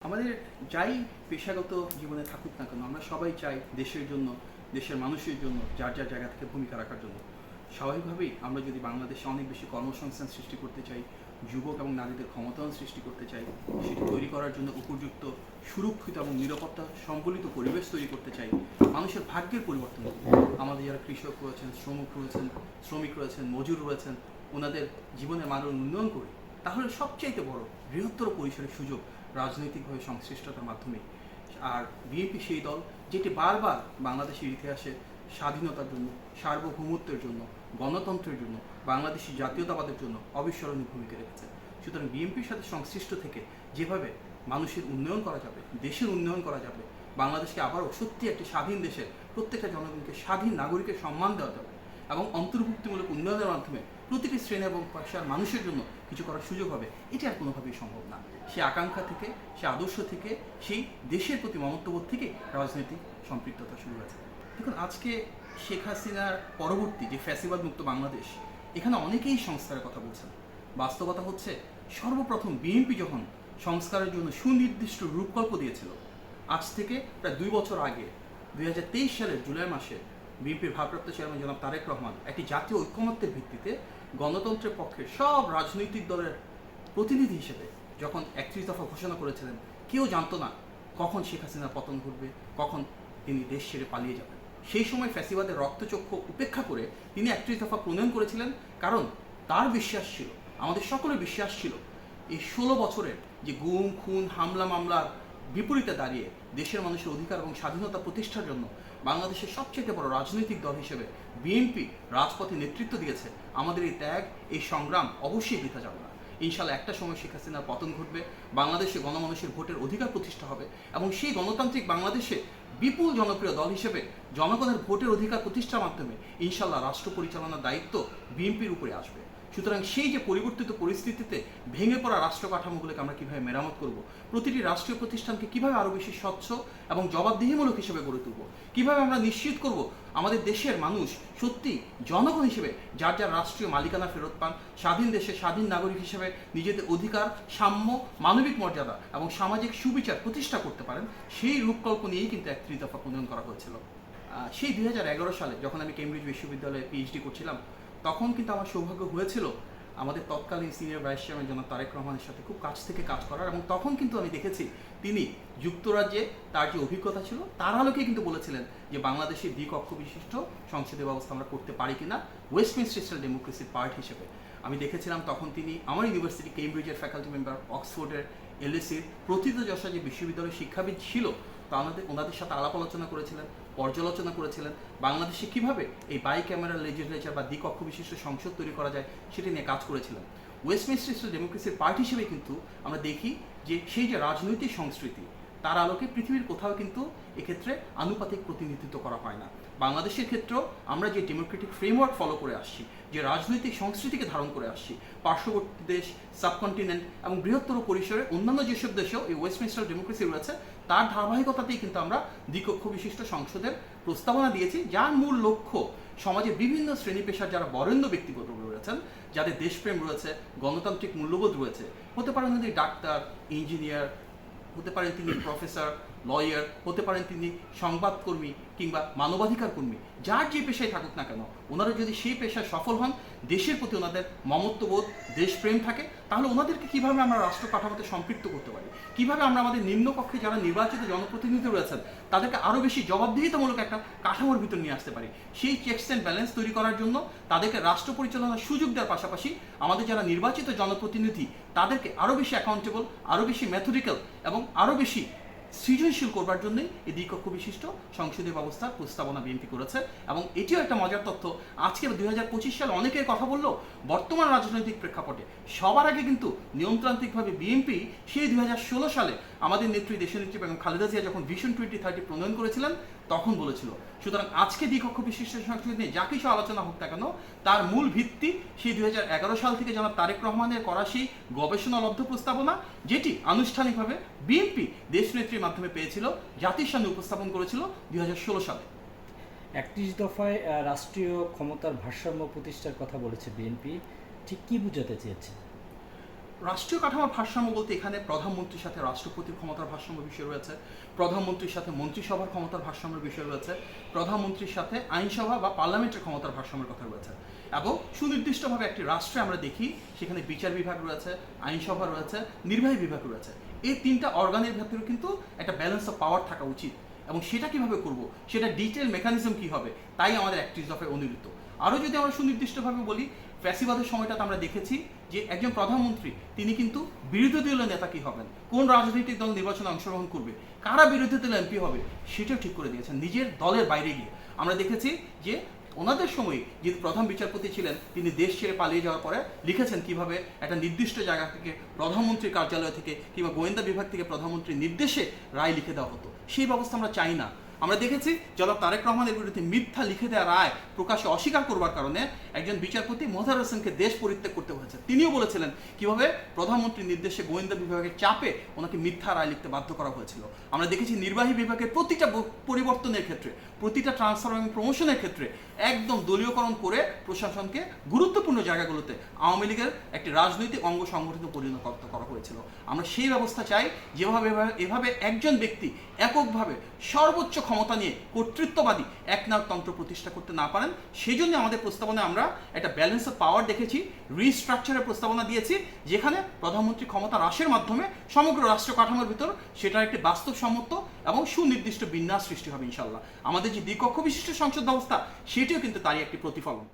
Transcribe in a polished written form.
আমাদের যাই পেশাগত জীবনে থাকুক না কেন, আমরা সবাই চাই দেশের জন্য, দেশের মানুষের জন্য যার যার জায়গা থেকে ভূমিকা রাখার জন্য। স্বাভাবিকভাবেই আমরা যদি বাংলাদেশে অনেক বেশি কর্মসংস্থান সৃষ্টি করতে চাই, যুবক এবং নারীদের ক্ষমতায়ন সৃষ্টি করতে চাই, সেটি তৈরি করার জন্য উপযুক্ত, সুরক্ষিত এবং নিরাপত্তা সম্বলিত পরিবেশ তৈরি করতে চাই, মানুষের ভাগ্যের পরিবর্তন করতে, আমাদের যারা কৃষক রয়েছেন, শ্রমিক রয়েছেন, মজুর রয়েছেন, ওনাদের জীবনের মান উন্নয়ন করে, তাহলে সবচাইতে বড় বৃহত্তর পরিসরের সুযোগ রাজনৈতিকভাবে সংশ্লিষ্টতার মাধ্যমে। আর বিএনপি সেই দল যেটি বারবার বাংলাদেশের ইতিহাসে স্বাধীনতার জন্য, সার্বভৌমত্বের জন্য, গণতন্ত্রের জন্য, বাংলাদেশি জাতীয়তাবাদের জন্য অবিস্মরণীয় ভূমিকা রেখেছে। সুতরাং বিএনপির সাথে সংশ্লিষ্ট থেকে যেভাবে মানুষের উন্নয়ন করা যাবে, দেশের উন্নয়ন করা যাবে, বাংলাদেশকে আবারও সত্যি একটি স্বাধীন দেশে প্রত্যেকটা জনগণকে স্বাধীন নাগরিকের সম্মান দেওয়া যাবে এবং অন্তর্ভুক্তিমূলক উন্নয়নের মাধ্যমে প্রতিটি শ্রেণী এবং পেশার মানুষের জন্য কিছু করার সুযোগ হবে, এটি আর কোনোভাবেই সম্ভব না। সে আকাঙ্ক্ষা থেকে, সে আদর্শ থেকে, সেই দেশের প্রতি মমত্ববোধ থেকে রাজনৈতিক সম্পৃক্ততা শুরু হয়েছে। দেখুন, আজকে শেখ হাসিনার পরবর্তী যে ফ্যাসিবাদ মুক্ত বাংলাদেশ, এখানে অনেকেই সংস্কারের কথা বলছেন। বাস্তবতা হচ্ছে, সর্বপ্রথম বিএনপি যখন সংস্কারের জন্য সুনির্দিষ্ট রূপকল্প দিয়েছিল, আজ থেকে প্রায় 2 বছর আগে 2023 সালের জুলাই মাসে বিএনপির ভারপ্রাপ্ত চেয়ারম্যান জনাব তারেক রহমান একটি জাতীয় ঐকমত্যের ভিত্তিতে গণতন্ত্রের পক্ষে সব রাজনৈতিক দলের প্রতিনিধি হিসেবে যখন 31 দফা ঘোষণা করেছিলেন, কেউ জানতো না কখন শেখ হাসিনার পতন ঘটবে, কখন তিনি দেশ ছেড়ে পালিয়ে যাবেন। সেই সময় ফ্যাসিবাদের রক্তচক্ষু উপেক্ষা করে তিনি 31 দফা প্রণয়ন করেছিলেন, কারণ তার বিশ্বাস ছিল, আমাদের সকলের বিশ্বাস ছিল, এই 16 বছরের যে গুম খুন হামলা মামলার বিপরীতে দাঁড়িয়ে দেশের মানুষের অধিকার এবং স্বাধীনতা প্রতিষ্ঠার জন্য বাংলাদেশের সবচেয়ে বড় রাজনৈতিক দল হিসেবে বিএনপি রাজপথে নেতৃত্ব দিয়েছে। আমাদের এই ত্যাগ, এই সংগ্রাম অবশ্যই বৃথা যাবে না। ইনশাল্লাহ একটা সময় শেখ হাসিনার পতন ঘটবে, বাংলাদেশে গণমানুষের ভোটের অধিকার প্রতিষ্ঠা হবে এবং সেই গণতান্ত্রিক বাংলাদেশে বিপুল জনপ্রিয় দল হিসেবে জনগণের ভোটের অধিকার প্রতিষ্ঠার মাধ্যমে ইনশাল্লাহ রাষ্ট্র পরিচালনার দায়িত্ব বিএনপির উপরে আসবে। সুতরাং সেই যে পরিবর্তিত পরিস্থিতিতে ভেঙে পড়া রাষ্ট্র কাঠামোগুলোকে আমরা কীভাবে মেরামত করব, প্রতিটি রাষ্ট্রীয় প্রতিষ্ঠানকে কীভাবে আরও বেশি স্বচ্ছ এবং জবাবদিহিমূলক হিসেবে গড়ে তুলব, কীভাবে আমরা নিশ্চিত করব আমাদের দেশের মানুষ সত্যি জনগণ হিসেবে যার যার রাষ্ট্রীয় মালিকানা ফেরত পান, স্বাধীন দেশে স্বাধীন নাগরিক হিসেবে নিজেদের অধিকার, সাম্য, মানবিক মর্যাদা এবং সামাজিক সুবিচার প্রতিষ্ঠা করতে পারেন, সেই রূপকল্প নিয়েই কিন্তু 31 দফা প্রণয়ন করা হয়েছিল। সেই 2011 সালে যখন আমি কেমব্রিজ বিশ্ববিদ্যালয়ে পিএইচডি করছিলাম, তখন কিন্তু আমার সৌভাগ্য হয়েছিল আমাদের তৎকালীন সিনিয়র ভাইস চেয়ারম্যান জনাব তারেক রহমানের সাথে খুব কাছ থেকে কাজ করার, এবং তখন কিন্তু আমি দেখেছি তিনি যুক্তরাজ্যে তার যে অভিজ্ঞতা ছিল তার আলোকে কিন্তু বলেছিলেন যে বাংলাদেশের দ্বিকক্ষ বিশিষ্ট সংসদীয় ব্যবস্থা আমরা করতে পারি কিনা ওয়েস্টমিনস্টার ডেমোক্রেসির পার্ট হিসেবে। আমি দেখেছিলাম তখন তিনি আমার ইউনিভার্সিটি কেমব্রিজের ফ্যাকাল্টি মেম্বার, অক্সফোর্ডের এলএসির প্রথিতযশা যে বিশ্ববিদ্যালয়ের শিক্ষাবিদ ছিল, তা ওনাদের সাথে আলাপ আলোচনা করেছিলেন, পর্যালোচনা করেছিলেন, বাংলাদেশে কীভাবে এই বাই ক্যামেরাল লেজিসলেচার বা দ্বিকক্ষ বিশিষ্ট সংসদ তৈরি করা যায় সেটি নিয়ে কাজ করেছিলেন। ওয়েস্টমিনস্টার ডেমোক্রেসির পার্টি হিসেবে কিন্তু আমরা দেখি যে সেই যে রাজনৈতিক সংস্কৃতি, তার আলোকে পৃথিবীর কোথাও কিন্তু এক্ষেত্রে আনুপাতিক প্রতিনিধিত্ব করা হয় না। বাংলাদেশের ক্ষেত্রেও আমরা যে ডেমোক্রেটিক ফ্রেমওয়ার্ক ফলো করে আসছি, যে রাজনৈতিক সংস্কৃতিকে ধারণ করে আসছি, পার্শ্ববর্তী দেশ, সাবকন্টিনেন্ট এবং বৃহত্তর পরিসরে অন্যান্য যেসব দেশেও এই ওয়েস্টমিনস্টার ডেমোক্রেসি রয়েছে, তার ধারাবাহিকতাতেই কিন্তু আমরা দ্বিকক্ষ বিশিষ্ট সংসদের প্রস্তাবনা দিয়েছি, যার মূল লক্ষ্য সমাজের বিভিন্ন শ্রেণী পেশার যারা বরেণ্য ব্যক্তিগত রয়েছেন, যাদের দেশপ্রেম রয়েছে, গণতান্ত্রিক মূল্যবোধ রয়েছে, হতে পারেন তিনি ডাক্তার, ইঞ্জিনিয়ার, হতে পারেন তিনি প্রফেসর, লয়ার, হতে পারেন তিনি সংবাদকর্মী কিংবা মানবাধিকার কর্মী, যার যে পেশায় থাকুক না কেন, ওনারা যদি সেই পেশায় সফল হন, দেশের প্রতি ওনাদের মমত্ববোধ, দেশপ্রেম থাকে, তাহলে ওনাদেরকে কীভাবে আমরা রাষ্ট্র কাঠামোতে সম্পৃক্ত করতে পারি, কীভাবে আমরা আমাদের নিম্নকক্ষে যারা নির্বাচিত জনপ্রতিনিধি রয়েছেন তাদেরকে আরও বেশি জবাবদিহিতামূলক একটা কাঠামোর ভিতর নিয়ে আসতে পারি। সেই চেকস অ্যান্ড ব্যালেন্স তৈরি করার জন্য তাদেরকে রাষ্ট্র পরিচালনার সুযোগ দেওয়ার পাশাপাশি আমাদের যারা নির্বাচিত জনপ্রতিনিধি তাদেরকে আরও বেশি অ্যাকাউন্টেবল, আরও বেশি ম্যাথোডিক্যাল এবং আরও বেশি সৃজনশীল করবার জন্যই এই দ্বিকক্ষ বিশিষ্ট সংসদীয় ব্যবস্থার প্রস্তাবনা বিএনপি করেছে। এবং এটিও একটা মজার তথ্য, আজকে 2025 সালে অনেকের কথা বললো, বর্তমান রাজনৈতিক প্রেক্ষাপটে সবার আগে কিন্তু নিয়মতান্ত্রিকভাবে বিএনপি সেই 2016 সালে আমাদের নেত্রী, দেশনেত্রী বেগম খালেদা জিয়া যখন ভিশন 2030 প্রণয়ন করেছিলেন তখন বলেছিল। সুতরাং আজকে দ্বিকক্ষ বিশিষ্ট সংসদ নিয়ে যা কিছু আলোচনা হোক না কেন, তার মূল ভিত্তি সেই 2011 সাল থেকে জনাব তারেক রহমানের করা সেই গবেষণালব্ধ প্রস্তাবনা, যেটি আনুষ্ঠানিকভাবে বিএনপি দেশনেত্রীর মাধ্যমে পেয়েছিল, জাতির সামনে উপস্থাপন করেছিল 2016 সালে। 31 দফায় রাষ্ট্রীয় ক্ষমতার ভারসাম্য প্রতিষ্ঠার কথা বলেছে বিএনপি, ঠিক কি বোঝাতে চেয়েছে? রাষ্ট্রীয় কাঠামোর ভারসাম্য বলতে এখানে প্রধানমন্ত্রীর সাথে রাষ্ট্রপতির ক্ষমতার ভারসাম্য বিষয় রয়েছে, প্রধানমন্ত্রীর সাথে মন্ত্রিসভার ক্ষমতার ভারসাম্যের বিষয় রয়েছে, প্রধানমন্ত্রীর সাথে আইনসভা বা পার্লামেন্টের ক্ষমতার ভারসাম্যের কথা রয়েছে। এবং সুনির্দিষ্টভাবে একটি রাষ্ট্রে আমরা দেখি সেখানে বিচার বিভাগ রয়েছে, আইনসভা রয়েছে, নির্বাহী বিভাগ রয়েছে। এই তিনটা অর্গানের ভেতরে কিন্তু একটা ব্যালেন্স অফ পাওয়ার থাকা উচিত, এবং সেটা কিভাবে করব, সেটা ডিটেল মেকানিজম কি হবে, তাই আমাদের 31 দফায় অনুমিত। আরও যদি আমরা সুনির্দিষ্টভাবে বলি, ফ্যাসিবাদের সময়টাতে আমরা দেখেছি যে একজন প্রধানমন্ত্রী তিনি কিন্তু বিরোধী দলীয় নেতা কি হবেন, কোন রাজনৈতিক দল নির্বাচনে অংশগ্রহণ করবে, কারা বিরোধী দলের এমপি হবে, সেটাও ঠিক করে দিয়েছেন নিজের দলের বাইরে গিয়ে। আমরা দেখেছি যে ওনাদের সময় যে প্রধান বিচারপতি ছিলেন তিনি দেশ ছেড়ে পালিয়ে যাওয়ার পরে লিখেছেন কিভাবে একটা নির্দিষ্ট জায়গা থেকে প্রধানমন্ত্রীর কার্যালয় থেকে কিংবা গোয়েন্দা বিভাগ থেকে প্রধানমন্ত্রীর নির্দেশে রায় লিখে দেওয়া হতো। সেই ব্যবস্থা আমরা চাই না। আমরা দেখেছি জনাব তারেক রহমানের বিরুদ্ধে মিথ্যা লিখে দেওয়া রায় প্রকাশ্যে অস্বীকার করবার কারণে একজন বিচারপতি মোজাহার হোসেনকে দেশ পরিত্যাগ করতে হয়েছে। তিনিও বলেছিলেন কিভাবে প্রধানমন্ত্রীর নির্দেশে গোয়েন্দা বিভাগের চাপে ওনাকে মিথ্যা রায় লিখতে বাধ্য করা হয়েছিল। আমরা দেখেছি নির্বাহী বিভাগের প্রতিটা পরিবর্তনের ক্ষেত্রে, প্রতিটা ট্রান্সফার এবং প্রমোশনের ক্ষেত্রে একদম দলীয়করণ করে প্রশাসনকে গুরুত্বপূর্ণ জায়গাগুলোতে আওয়ামী লীগের একটি রাজনৈতিক অঙ্গ সংগঠিত পরিণত করা হয়েছিল। আমরা সেই ব্যবস্থা চাই যেভাবে এভাবে একজন ব্যক্তি এককভাবে সর্বোচ্চ ক্ষমতা নিয়ে কর্তৃত্ববাদী একনায়কতন্ত্র প্রতিষ্ঠা করতে না পারেন। সেই জন্য আমাদের প্রস্তাবনায় আমরা একটা ব্যালেন্স অফ পাওয়ার দেখেছি, রিস্ট্রাকচারের প্রস্তাবনা দিয়েছি, যেখানে প্রধানমন্ত্রী ক্ষমতা হ্রাসের মাধ্যমে সমগ্র রাষ্ট্র কাঠামোর ভিতর সেটার একটি বাস্তবসম্মত এবং সুনির্দিষ্ট বিন্যাস সৃষ্টি হবে ইনশাল্লাহ। আমাদের যে দ্বিকক্ষ বিশিষ্ট সংসদ ব্যবস্থা সেটিও কিন্তু তারই একটি প্রতিফলন।